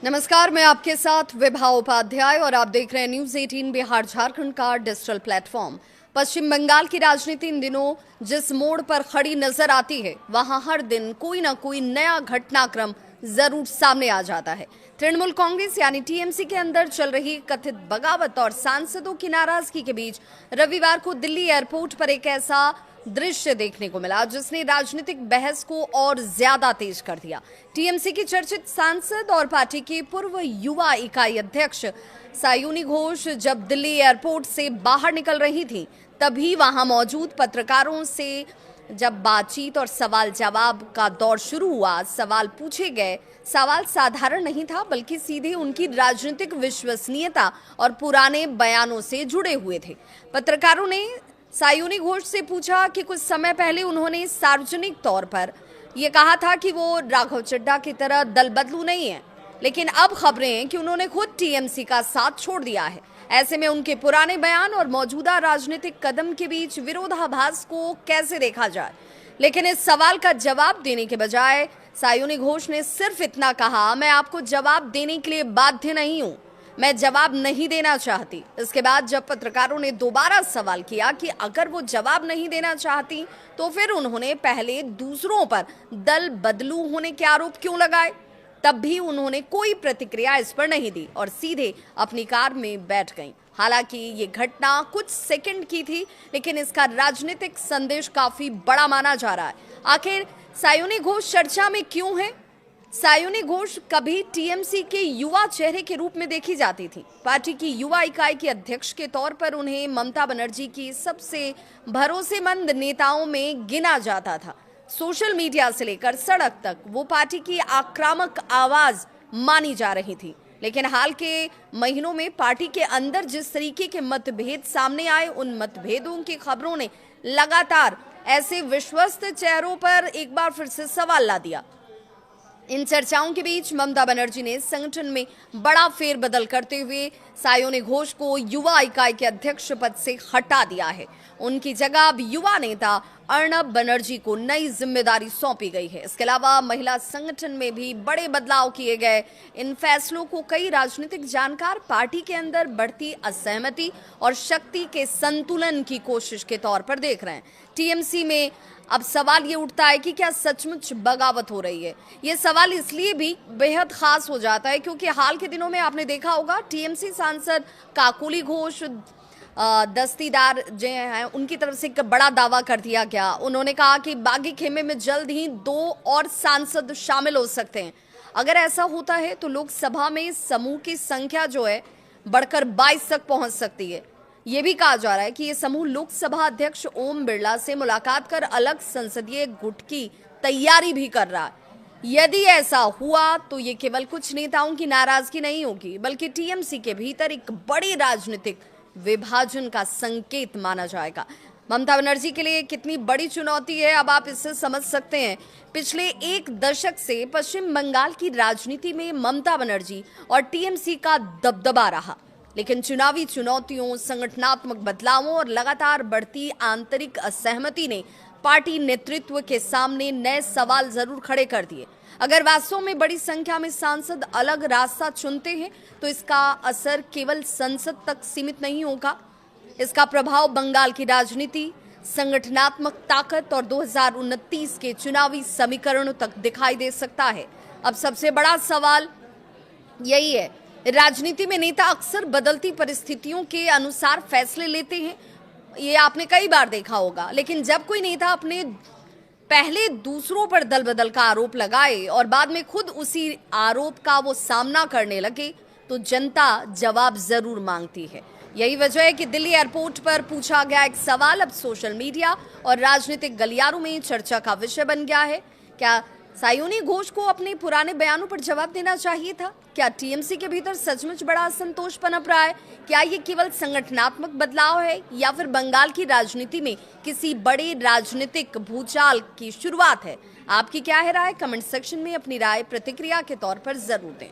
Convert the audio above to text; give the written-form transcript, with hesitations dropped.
नमस्कार, मैं आपके साथ विभा उपाध्याय और आप देख रहे हैं न्यूज 18 बिहार झारखंड का डिजिटल प्लेटफॉर्म। पश्चिम बंगाल की राजनीति इन दिनों जिस मोड़ पर खड़ी नजर आती है, वहां हर दिन कोई ना कोई नया घटनाक्रम जरूर सामने आ जाता है। तृणमूल कांग्रेस यानी टीएमसी के अंदर चल रही कथित बगावत और सांसदों की नाराजगी के बीच रविवार को दिल्ली एयरपोर्ट पर एक ऐसा दृश्य देखने को मिला जिसने राजनीतिक बहस को और ज्यादा तेज कर दिया। टीएमसी की चर्चित सांसद और पार्टी की पूर्व युवा इकाई अध्यक्ष सायुनी घोष जब दिल्ली एयरपोर्ट से बाहर निकल रही थी, तभी वहां मौजूद पत्रकारों से जब बातचीत और सवाल जवाब का दौर शुरू हुआ, सवाल पूछे गए। सवाल साधारण नहीं था, बल्कि सीधे उनकी राजनीतिक विश्वसनीयता और पुराने बयानों से जुड़े हुए थे। पत्रकारों ने सायुनी घोष से पूछा कि कुछ समय पहले उन्होंने सार्वजनिक तौर पर यह कहा था कि वो राघव चड्ढा की तरह दल बदलू नहीं है, लेकिन अब खबरें हैं कि उन्होंने खुद टीएमसी का साथ छोड़ दिया है। ऐसे में उनके पुराने बयान और मौजूदा राजनीतिक कदम के बीच विरोधाभास को कैसे देखा जाए। लेकिन इस सवाल का जवाब देने के बजाय सायुनी घोष ने सिर्फ इतना कहा, मैं आपको जवाब देने के लिए बाध्य नहीं हूं, मैं जवाब नहीं देना चाहती। इसके बाद जब पत्रकारों ने दोबारा सवाल किया कि अगर वो जवाब नहीं देना चाहती, तो फिर उन्होंने पहले दूसरों पर दल बदलू होने के आरोप क्यों लगाए, तब भी उन्होंने कोई प्रतिक्रिया इस पर नहीं दी और सीधे अपनी कार में बैठ गईं। हालांकि ये घटना कुछ सेकंड की थी, लेकिन इसका राजनीतिक संदेश काफी बड़ा माना जा रहा है। आखिर सायुनी घोष चर्चा में क्यों है? सायुनी घोष कभी टीएमसी के युवा चेहरे के रूप में देखी जाती थी। पार्टी की युवा इकाई के अध्यक्ष के तौर पर उन्हें ममता बनर्जी की सबसे भरोसेमंद नेताओं में गिना जाता था। सोशल मीडिया से लेकर सड़क तक वो पार्टी की आक्रामक आवाज मानी जा रही थी। लेकिन हाल के महीनों में पार्टी के अंदर जिस तरीके के मतभेद सामने आए, उन मतभेदों की खबरों ने लगातार ऐसे विश्वस्त चेहरों पर एक बार फिर से सवाल ला दिया। इन चर्चाओं के बीच ममता बनर्जी ने संगठन में बड़ा फेरबदल करते हुए सायुनी घोष को युवा इकाई के अध्यक्ष पद से हटा दिया है। उनकी जगह अब युवा नेता अर्नब बनर्जी को नई जिम्मेदारी सौंपी गई है। इसके अलावा महिला संगठन में भी बड़े बदलाव किए गए। इन फैसलों को कई राजनीतिक जानकार पार्टी के अंदर बढ़ती असहमति और शक्ति के संतुलन की कोशिश के तौर पर देख रहे हैं। टीएमसी में अब सवाल ये उठता है कि क्या सचमुच बगावत हो रही है। ये सवाल इसलिए भी बेहद खास हो जाता है क्योंकि हाल के दिनों में आपने देखा होगा टीएमसी सांसद काकोली घोष दस्तीदार जो हैं, उनकी तरफ से एक बड़ा दावा कर दिया गया। उन्होंने कहा कि बागी खेमे में जल्द ही 2 और सांसद शामिल हो सकते हैं। अगर ऐसा होता है तो लोकसभा में समूह की संख्या जो है बढ़कर 22 तक पहुंच सकती है। ये भी कहा जा रहा है कि ये समूह लोकसभा अध्यक्ष ओम बिरला से मुलाकात कर अलग संसदीय गुट की तैयारी भी कर रहा है। यदि ऐसा हुआ तो ये केवल कुछ नेताओं की नाराजगी नहीं होगी, बल्कि टीएमसी के भीतर एक बड़ी राजनीतिक विभाजन का संकेत माना जाएगा। ममता बनर्जी के लिए कितनी बड़ी चुनौती है, अब आप इससे समझ सकते हैं। पिछले 1 दशक से पश्चिम बंगाल की राजनीति में ममता बनर्जी और टीएमसी का दबदबा रहा, लेकिन चुनावी चुनौतियों, संगठनात्मक बदलावों और लगातार बढ़ती आंतरिक असहमति ने पार्टी नेतृत्व के सामने नए सवाल जरूर खड़े कर दिए। अगर वास्तव में बड़ी संख्या में सांसद अलग रास्ता चुनते हैं तो इसका असर केवल संसद तक सीमित नहीं होगा। इसका प्रभाव बंगाल की राजनीति, संगठनात्मक ताकत और 2029 के चुनावी समीकरणों तक दिखाई दे सकता है। अब सबसे बड़ा सवाल यही है, राजनीति में नेता अक्सर बदलती परिस्थितियों के अनुसार फैसले लेते हैं, ये आपने कई बार देखा होगा। लेकिन जब कोई नेता अपने पहले दूसरों पर दल बदल का आरोप लगाए और बाद में खुद उसी आरोप का वो सामना करने लगे, तो जनता जवाब जरूर मांगती है। यही वजह है कि दिल्ली एयरपोर्ट पर पूछा गया एक सवाल अब सोशल मीडिया और राजनीतिक गलियारों में चर्चा का विषय बन गया है। क्या सायुनी घोष को अपने पुराने बयानों पर जवाब देना चाहिए था? क्या टीएमसी के भीतर सचमुच बड़ा असंतोष पनप रहा है? क्या ये केवल संगठनात्मक बदलाव है या फिर बंगाल की राजनीति में किसी बड़े राजनीतिक भूचाल की शुरुआत है? आपकी क्या है राय? कमेंट सेक्शन में अपनी राय प्रतिक्रिया के तौर पर जरूर दें।